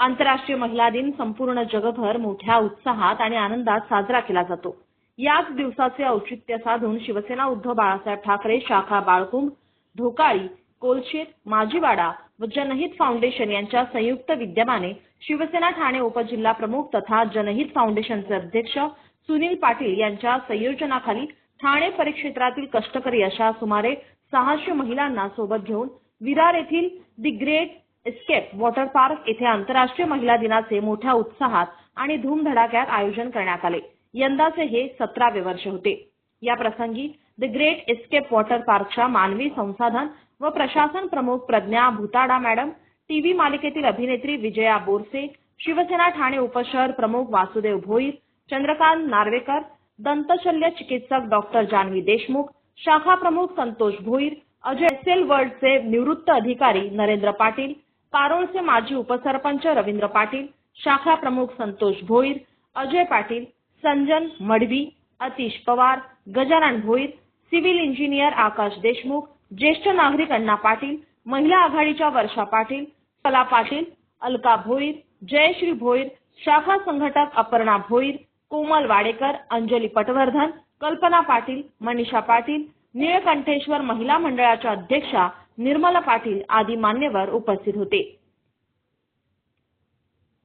आंतरराष्ट्रीय महिला दिन संपूर्ण जगभर मोठ्या उत्साहात आणि आनंदात साजरा केला जातो। याच दिवसाचे औचित्य साधून शिवसेना उद्धव बाळासाहेब ठाकरे शाखा बाळकुंभ, ढोकाळी, कोलशेत, माजीवाडा व जनहित फाउंडेशन यांच्या संयुक्त विद्यमाने शिवसेना ठाणे उपजिल्हा प्रमुख तथा जनहित फाउंडेशनचे अध्यक्ष सुनील पाटील यांच्या संयोजनाखाली ठाणे परिक्षेत्रातील कष्टकरी अशा सुमारे 600 महिलांना सोबत घेऊन विरार येथील the great escape water park येथे आंतरराष्ट्रीय महिला दिनाचे मोठ्या उत्साहात आणि धूमधडाक्यात आयोजन करण्यात आले। यंदाचे हे 17वे वर्ष होते। या प्रसंगी द ग्रेट एस्केप वॉटर पार्कच्या मानवी संसाधन व प्रशासन प्रमुख प्रज्ञा भुताडा मॅडम, टीव्ही मालिकेतील अभिनेत्री विजया बोरसे, शिवसेना ठाणे उपशहर प्रमुख वासुदेव भोईर, चंद्रकांत नार्वेकर, दंतशल्य चिकित्सक डॉक्टर जानवी देशमुख, शाखा प्रमुख संतोष भोईर, अजय एसएल वर्ल्डचे निवृत्त अधिकारी नरेंद्र पाटील, पारोळचे माजी उपसरपंच रवींद्र पाटील, शाखा प्रमुख संतोष भोईर, अजय पाटील, संजन मडवी, अतिश पवार, गजानन भोईर, सिव्हिल इंजिनियर आकाश देशमुख, ज्येष्ठ नागरिक अण्णा पाटील, महिला आघाडीच्या वर्षा पाटील, कला पाटील, अलका भोईर, जयश्री भोईर, शाखा संघटक अपर्णा भोईर, कोमल वाडेकर, अंजली पटवर्धन, कल्पना पाटील, मनीषा पाटील, निळकंठेश्वर महिला मंडळाच्या अध्यक्षा निर्मला पाटील आदी मान्यवर उपस्थित होते।